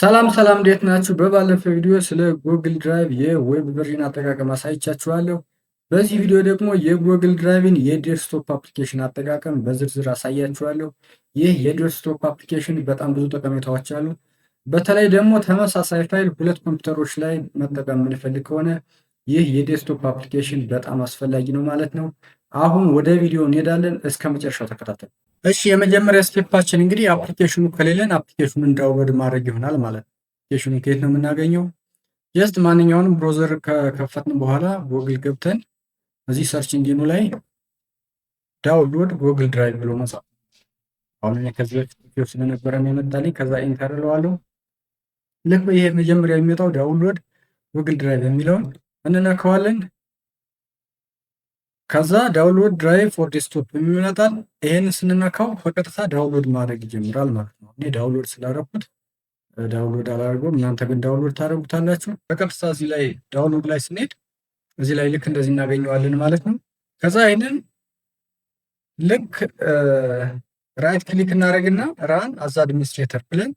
ሰላም ሰላም እንዴት ናችሁ? በባለፈው ቪዲዮ ስለ ጉግል ድራይቭ የዌብ ቨርዥን አጠቃቀም አሳይቻችኋለሁ። በዚህ ቪዲዮ ደግሞ የጉግል ድራይቭን የዴስክቶፕ አፕሊኬሽን አጠቃቀም በዝርዝር አሳያችኋለሁ። ይህ የዴስክቶፕ አፕሊኬሽን በጣም ብዙ ጠቀሜታዎች አሉ። በተለይ ደግሞ ተመሳሳይ ፋይል ሁለት ኮምፒውተሮች ላይ መጠቀም የምንፈልግ ከሆነ ይህ የዴስክቶፕ አፕሊኬሽን በጣም አስፈላጊ ነው ማለት ነው። አሁን ወደ ቪዲዮ እንሄዳለን። እስከ መጨረሻው ተከታተሉ። እሺ የመጀመሪያ ስቴፓችን እንግዲህ አፕሊኬሽኑ ከሌለን አፕሊኬሽኑን ዳውንሎድ ማድረግ ይሆናል ማለት ነው። አፕሊኬሽኑ ከየት ነው የምናገኘው? ጀስት ማንኛውንም ብሮዘር ከከፈትን በኋላ ጉግል ገብተን እዚህ ሰርች ኢንጂኑ ላይ ዳውንሎድ ጉግል ድራይቭ ብሎ መጻፍ። አሁን እኔ ከዚህ በፊት ቪዲዮ ስለነበረ የመጣልኝ ከዛ ኢንተር እለዋለሁ። ልክ ይሄ መጀመሪያ የሚመጣው ዳውንሎድ ጉግል ድራይቭ የሚለውን እንነካዋለን። ከዛ ዳውንሎድ ድራይቭ ፎር ዴስክቶፕ የሚመጣል። ይሄን ስንነካው በቀጥታ ዳውንሎድ ማድረግ ይጀምራል ማለት ነው። እኔ ዳውንሎድ ስላደረኩት ዳውንሎድ አላደርገውም። እናንተ ግን ዳውንሎድ ታደርጉታላችሁ። በቀጥታ እዚህ ላይ ዳውንሎድ ላይ ስንሄድ እዚህ ላይ ልክ እንደዚህ እናገኘዋለን ማለት ነው። ከዛ ይህንን ልክ ራይት ክሊክ እናደርግና ራን አዝ አድሚኒስትሬተር ብለን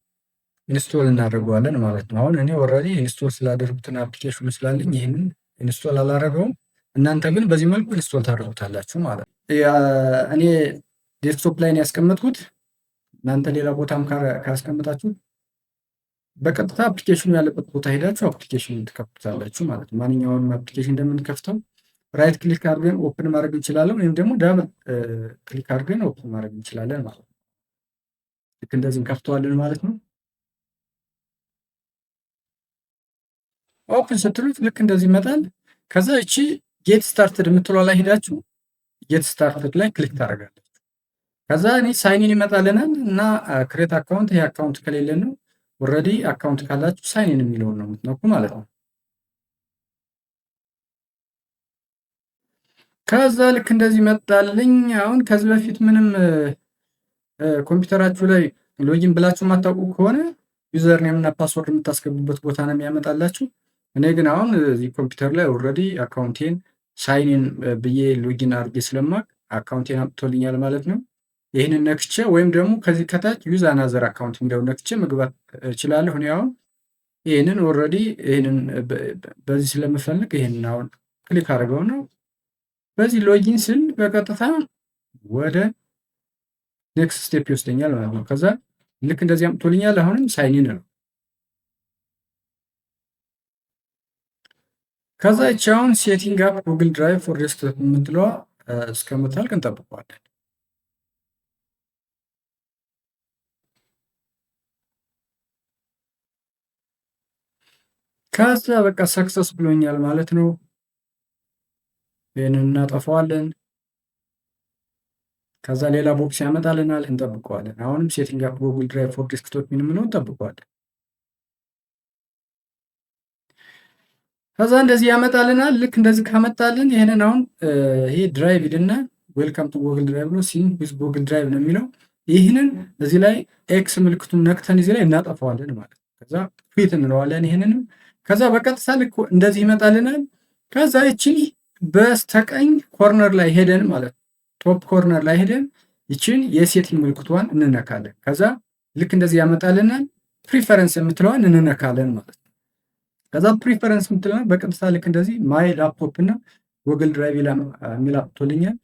ኢንስቶል እናደርገዋለን ማለት ነው። አሁን እኔ ኦልሬዲ ኢንስቶል ስላደረጉትን አፕሊኬሽኑ ስላለኝ ይህንን ኢንስቶል አላደረገውም። እናንተ ግን በዚህ መልኩ ኢንስቶል ታደርጉታላችሁ ማለት ነው። እኔ ዴስክቶፕ ላይ ነው ያስቀመጥኩት። እናንተ ሌላ ቦታም ካስቀመጣችሁ በቀጥታ አፕሊኬሽኑ ያለበት ቦታ ሄዳችሁ አፕሊኬሽኑን ትከፍቱታላችሁ ማለት ነው። ማንኛውንም አፕሊኬሽን እንደምንከፍተው ራይት ክሊክ አድርገን ኦፕን ማድረግ እንችላለን፣ ወይም ደግሞ ዳብል ክሊክ አድርገን ኦፕን ማድረግ እንችላለን ማለት ነው። ልክ እንደዚህ እንከፍተዋለን ማለት ነው። ኦፕን ስትሉት ልክ እንደዚህ ይመጣል። ከዛ እቺ ጌት ስታርትድ የምትለው ላይ ሄዳችሁ ጌት ስታርትድ ላይ ክሊክ ታደርጋላችሁ። ከዛ እኔ ሳይኒን ይመጣልናል እና ክሬት አካውንት። ይሄ አካውንት ከሌለን ነው። ኦልሬዲ አካውንት ካላችሁ ሳይኒን የሚለውን ነው የምትነኩ ማለት ነው። ከዛ ልክ እንደዚህ መጣልኝ። አሁን ከዚህ በፊት ምንም ኮምፒውተራችሁ ላይ ሎጊን ብላችሁ የማታውቁ ከሆነ ዩዘር ኔም እና ፓስወርድ የምታስገቡበት ቦታ ነው የሚያመጣላችሁ። እኔ ግን አሁን እዚህ ኮምፒውተር ላይ ኦልሬዲ አካውንቴን ሳይኒን ብዬ ሎጊን አድርጌ ስለማቅ አካውንቴን አምጥቶልኛል ማለት ነው። ይህንን ነክቼ ወይም ደግሞ ከዚህ ከታች ዩዝ አናዘር አካውንት የሚለው ነክቼ መግባት እችላለሁ። እኔ አሁን ይህንን ኦልሬዲ ይህንን በዚህ ስለምፈልግ ይህንን አሁን ክሊክ አድርገው ነው በዚህ ሎጊን ስል በቀጥታ ወደ ኔክስት ስቴፕ ይወስደኛል ማለት ነው። ከዛ ልክ እንደዚህ አምጥቶልኛል። አሁንም ሳይኒን ነው። ከዛ አሁን ሴቲንግ አፕ ጉግል ድራይቭ ፎር ዴስክቶፕ የምትለዋ እስከምታልቅ እንጠብቀዋለን። ከዛ በቃ ሰክሰስ ብሎኛል ማለት ነው። ይህንን እናጠፋዋለን። ከዛ ሌላ ቦክስ ያመጣልናል፣ እንጠብቀዋለን። አሁንም ሴቲንግ አፕ ጉግል ድራይቭ ፎር ዴስክቶፕ የምንለው እንጠብቀዋለን። ከዛ እንደዚህ ያመጣልናል። ልክ እንደዚህ ካመጣልን ይሄንን አሁን ይሄ ድራይቭ ይልና ዌልካም ቱ ጉግል ድራይቭ ነው፣ ሲንክ ዊዝ ጉግል ድራይቭ ነው የሚለው። ይህንን እዚህ ላይ ኤክስ ምልክቱን ነክተን እዚህ ላይ እናጠፋዋለን ማለት ነው። ከዛ ፊት እንለዋለን ይሄንንም። ከዛ በቀጥታ ልክ እንደዚህ ይመጣልናል። ከዛ ይችን በስተቀኝ ኮርነር ላይ ሄደን ማለት ነው፣ ቶፕ ኮርነር ላይ ሄደን ይችን የሴቲንግ ምልክቷን እንነካለን። ከዛ ልክ እንደዚህ ያመጣልናል። ፕሪፈረንስ የምትለዋን እንነካለን ማለት ነው። ከዛ ፕሪፈረንስ የምትለዋን በቀጥታ ልክ እንደዚህ ማይ ላፕቶፕ እና ጉግል ድራይቭ የሚል አምጥቶልኛል።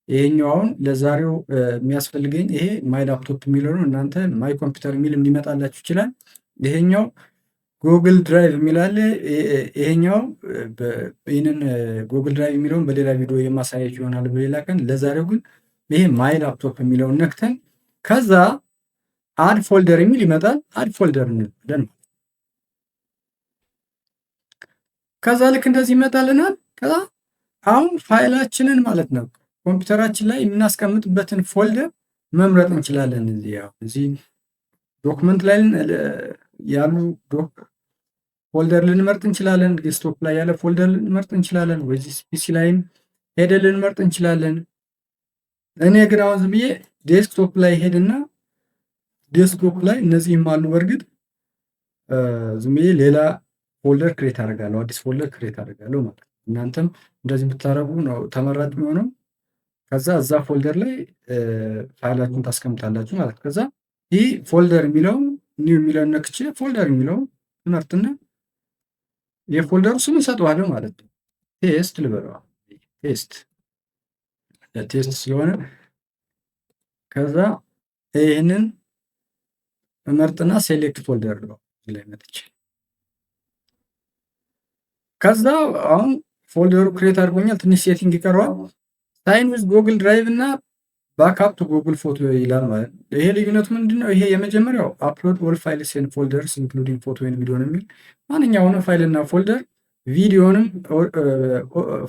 ይሄኛው አሁን ለዛሬው የሚያስፈልገኝ ይሄ ማይ ላፕቶፕ የሚለው ነው። እናንተ ማይ ኮምፒውተር የሚል ሊመጣላችሁ ይችላል። ይሄኛው ጉግል ድራይቭ የሚላለ ይሄኛው ይህንን ጉግል ድራይቭ የሚለውን በሌላ ቪዲዮ የማሳያችሁ ይሆናል በሌላ ቀን። ለዛሬው ግን ይሄ ማይ ላፕቶፕ የሚለውን ነክተን ከዛ አድ ፎልደር የሚል ይመጣል። አድ ፎልደር እንላለን። ከዛ ልክ እንደዚህ ይመጣልናል። ከዛ አሁን ፋይላችንን ማለት ነው ኮምፒውተራችን ላይ የምናስቀምጥበትን ፎልደር መምረጥ እንችላለን። እዚህ ዶክመንት ላይ ያሉ ፎልደር ልንመርጥ እንችላለን። ዴስክቶፕ ላይ ያለ ፎልደር ልንመርጥ እንችላለን። ወይዚህ ፒሲ ላይም ሄደን ልንመርጥ እንችላለን። እኔ ግን አሁን ዝም ብዬ ዴስክቶፕ ላይ ሄድና ዴስክቶፕ ላይ እነዚህም አሉ። በእርግጥ ዝም ብዬ ሌላ ፎልደር ክሬት አደርጋለሁ፣ አዲስ ፎልደር ክሬት አደርጋለሁ ማለት ነው። እናንተም እንደዚህ ብታረጉ ነው ተመራጭ የሚሆነው። ከዛ እዛ ፎልደር ላይ ፋይላችሁን ታስቀምጣላችሁ ማለት ነው። ከዛ ይህ ፎልደር የሚለው ኒው የሚለውን ነክቼ ፎልደር የሚለው መርጥና የፎልደሩ ስም እሰጠዋለሁ ማለት ነው። ቴስት ልበለዋ። ቴስት ስለሆነ ከዛ ይህንን መርጥና ሴሌክት ፎልደር ነው ላይ መጥቼ ከዛ አሁን ፎልደሩ ክሬት አድርጎኛል። ትንሽ ሴቲንግ ይቀረዋል። ሳይን ዊዝ ጉግል ድራይቭ እና ባክአፕ ቱ ጉግል ፎቶ ይላል ማለት ነው። ይሄ ልዩነቱ ምንድን ነው? ይሄ የመጀመሪያው አፕሎድ ኦል ፋይልስ ኤንድ ፎልደርስ ኢንክሉዲንግ ፎቶ ኤንድ ቪዲዮ ነው የሚል ማንኛውንም ፋይል እና ፎልደር ቪዲዮንም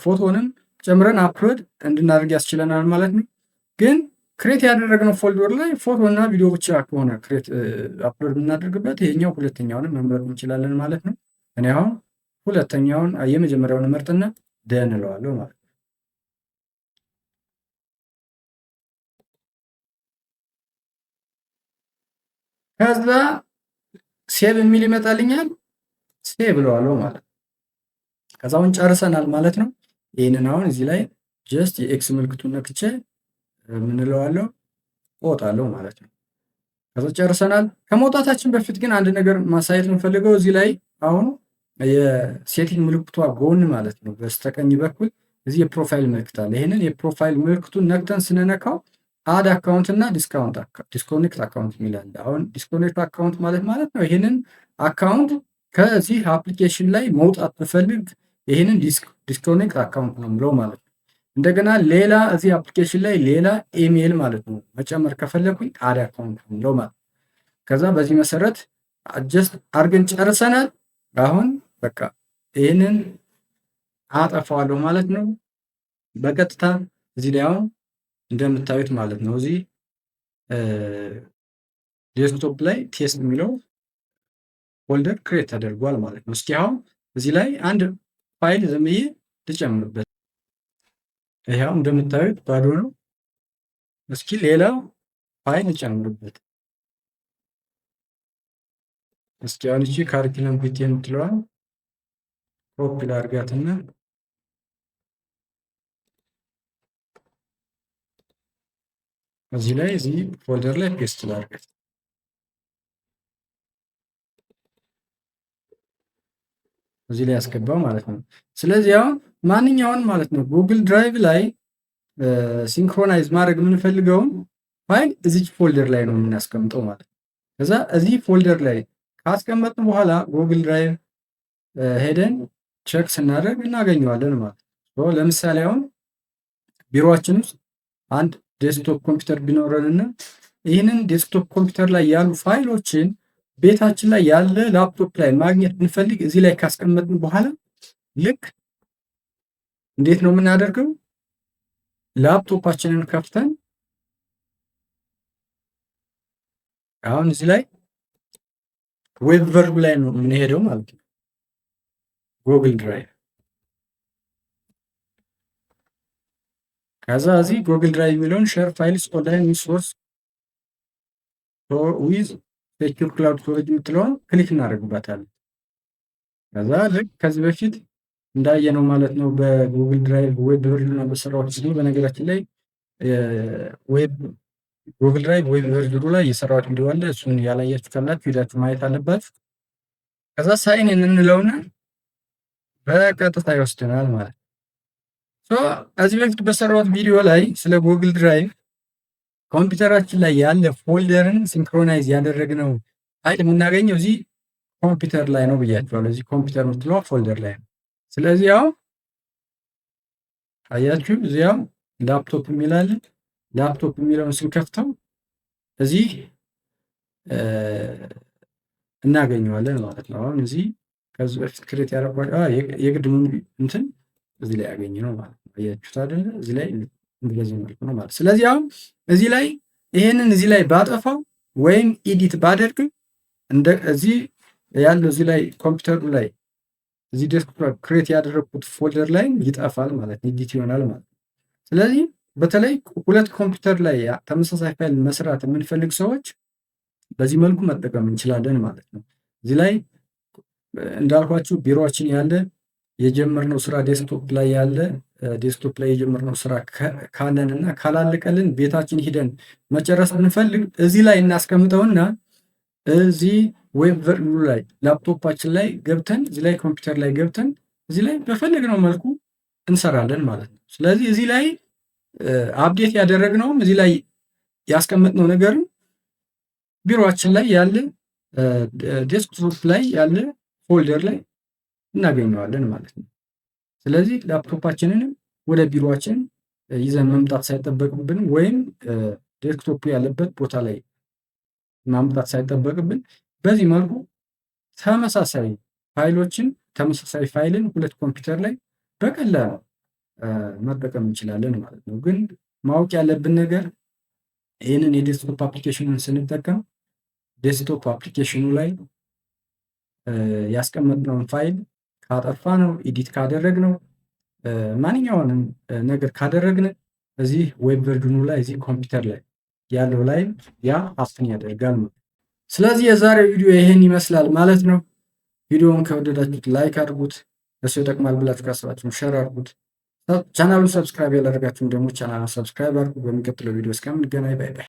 ፎቶንም ጨምረን አፕሎድ እንድናደርግ ያስችለናል ማለት ነው። ግን ክሬት ያደረግነው ፎልደር ላይ ፎቶ እና ቪዲዮ ብቻ ከሆነ ክሬት አፕሎድ የምናደርግበት ይሄኛው ሁለተኛውንም መምረጥ እንችላለን ማለት ነው። እኔ አሁን ሁለተኛውን የመጀመሪያውን መርጥና ደን እለዋለሁ ማለት ነው። ከዛ ሴቭ የሚል ይመጣልኛል። ሴቭ እለዋለሁ ማለት ነው። ከዛ አሁን ጨርሰናል ማለት ነው። ይህንን አሁን እዚህ ላይ ጀስት የኤክስ ምልክቱን ነክቼ ምን እለዋለሁ እወጣለሁ ማለት ነው። ከዛ ጨርሰናል። ከመውጣታችን በፊት ግን አንድ ነገር ማሳየት የምፈልገው እዚህ ላይ አሁን የሴቲንግ ምልክቷ ጎን ማለት ነው በስተቀኝ በኩል እዚህ የፕሮፋይል ምልክት አለ። ይህንን የፕሮፋይል ምልክቱን ነክተን ስንነካው አድ አካውንት እና ዲስኮኔክት አካውንት የሚላለ። አሁን ዲስኮኔክት አካውንት ማለት ነው ይህንን አካውንት ከዚህ አፕሊኬሽን ላይ መውጣት ብፈልግ ይህንን ዲስኮኔክት አካውንት ነው ብለው ማለት ነው። እንደገና ሌላ እዚህ አፕሊኬሽን ላይ ሌላ ኢሜይል ማለት ነው መጨመር ከፈለኩኝ አድ አካውንት ነው ብለው ማለት ነው። ከዛ በዚህ መሰረት አጀስት አድርገን ጨርሰናል። አሁን በቃ ይህንን አጠፋዋለሁ ማለት ነው። በቀጥታ እዚህ ላይ አሁን እንደምታዩት ማለት ነው እዚህ ዴስክቶፕ ላይ ቴስት የሚለው ፎልደር ክሬት ተደርጓል ማለት ነው። እስኪ አሁን እዚህ ላይ አንድ ፋይል ዝም ብዬ ልጨምርበት። ይሄው እንደምታዩት ባዶ ነው። እስኪ ሌላ ፋይል ልጨምርበት። እስኪ አሁን እቺ ካሪኩለም ቪቲ የምትለዋል ኮፒ ላድርጋትና እዚህ ላይ እዚህ ፎልደር ላይ ፔስት ላድርጋት። እዚህ ላይ ያስገባው ማለት ነው። ስለዚህ አሁን ማንኛውን ማለት ነው ጉግል ድራይቭ ላይ ሲንክሮናይዝ ማድረግ የምንፈልገውን ፋይል እዚህ ፎልደር ላይ ነው የምናስቀምጠው ማለት ነው። ከዛ እዚህ ፎልደር ላይ ካስቀመጥን በኋላ ጉግል ድራይቭ ሄደን ቼክ ስናደርግ እናገኘዋለን ማለት ነው። ለምሳሌ አሁን ቢሮአችን ውስጥ አንድ ዴስክቶፕ ኮምፒውተር ቢኖረንና ይህንን ዴስክቶፕ ኮምፒውተር ላይ ያሉ ፋይሎችን ቤታችን ላይ ያለ ላፕቶፕ ላይ ማግኘት ብንፈልግ እዚህ ላይ ካስቀመጥን በኋላ ልክ እንዴት ነው የምናደርገው? ላፕቶፓችንን ከፍተን አሁን እዚህ ላይ ዌብ ቨርብ ላይ ነው የምንሄደው ማለት ነው። ጉግል ድራይቭ ከዛ እዚህ ጉግል ድራይቭ የሚለውን ሼር ፋይልስ ኦንላይን ሪሶርስ ዊዝ ሴኪዩር ክላውድ ስቶሬጅ የምትለውን ክሊክ እናደርግባታለን። ከዛ ልክ ከዚህ በፊት እንዳየነው ማለት ነው በጉግል ድራይቭ ዌብ ቨርዥን በሰራሁት ቪዲዮ፣ በነገራችን ላይ ጉግል ድራይቭ ዌብ ቨርዥኑ ላይ የሰራሁት ቪዲዮ አለ። እሱን ያላያችሁ ካላችሁ ሄዳችሁ ማየት አለባችሁ። ከዛ ሳይን እንለውና በቀጥታ ይወስደናል ማለት ነው። ከዚህ በፊት በሰራሁት ቪዲዮ ላይ ስለ ጉግል ድራይቭ ኮምፒውተራችን ላይ ያለ ፎልደርን ሲንክሮናይዝ ያደረግነው ፋይል የምናገኘው እዚህ ኮምፒውተር ላይ ነው ብያችኋለሁ። እዚህ ኮምፒውተር የምትለው ፎልደር ላይ ነው። ስለዚህ ያው አያችሁ እዚያው ላፕቶፕ የሚላል ላፕቶፕ የሚለውን ስንከፍተው እዚህ እናገኘዋለን ማለት ነው። አሁን እዚህ ከዚህ በፊት ክሬት ያደረጓቸው የግድሙን እንትን እዚህ ላይ ያገኘ ነው ማለት ነው። አያችሁት አይደለ? እዚህ ላይ እንደዚህ መልኩ ነው ማለት። ስለዚህ አሁን እዚህ ላይ ይሄንን እዚህ ላይ ባጠፋው ወይም ኤዲት ባደርግ እዚህ ያለው እዚህ ላይ ኮምፒውተሩ ላይ እዚህ ዴስክቶፕ ክሬት ያደረኩት ፎልደር ላይ ይጠፋል ማለት ነው፣ ኤዲት ይሆናል ማለት ነው። ስለዚህ በተለይ ሁለት ኮምፒውተር ላይ ተመሳሳይ ፋይል መስራት የምንፈልግ ሰዎች በዚህ መልኩ መጠቀም እንችላለን ማለት ነው። እዚህ ላይ እንዳልኳችሁ ቢሮአችን ያለ የጀመርነው ስራ ዴስክቶፕ ላይ ያለ ዴስክቶፕ ላይ የጀመርነው ስራ ካለን እና ካላለቀልን ቤታችን ሂደን መጨረስ ብንፈልግ እዚህ ላይ እናስቀምጠውና እዚህ ዌብ ቨርዥኑ ላይ ላፕቶፓችን ላይ ገብተን እዚህ ላይ ኮምፒውተር ላይ ገብተን እዚህ ላይ በፈለግነው መልኩ እንሰራለን ማለት ነው። ስለዚህ እዚህ ላይ አፕዴት ያደረግነውም እዚህ ላይ ያስቀመጥነው ነገርም ቢሮአችን ላይ ያለ ዴስክቶፕ ላይ ያለ ፎልደር ላይ እናገኘዋለን ማለት ነው። ስለዚህ ላፕቶፓችንንም ወደ ቢሮአችን ይዘን መምጣት ሳይጠበቅብን ወይም ዴስክቶፕ ያለበት ቦታ ላይ ማምጣት ሳይጠበቅብን በዚህ መልኩ ተመሳሳይ ፋይልን ሁለት ኮምፒውተር ላይ በቀላሉ መጠቀም እንችላለን ማለት ነው። ግን ማወቅ ያለብን ነገር ይህንን የዴስክቶፕ አፕሊኬሽኑን ስንጠቀም ዴስክቶፕ አፕሊኬሽኑ ላይ ያስቀመጥነውን ፋይል ካጠፋነው፣ ኤዲት ካደረግነው፣ ማንኛውንም ነገር ካደረግን እዚህ ዌብ ቨርዥኑ ላይ እዚህ ኮምፒውተር ላይ ያለው ላይ ያ ሀፕን ያደርጋል ማለት ነው። ስለዚህ የዛሬው ቪዲዮ ይሄን ይመስላል ማለት ነው። ቪዲዮውን ከወደዳችሁት ላይክ አድርጉት። እሱ ይጠቅማል ብላችሁ ካሰባችሁ ሼር አድርጉት። ቻናሉን ሰብስክራይብ ያላደረጋችሁም ደግሞ ቻናሉን ሰብስክራይብ አድርጉ። በሚቀጥለው ቪዲዮ እስከምንገናኝ ባይ ባይ።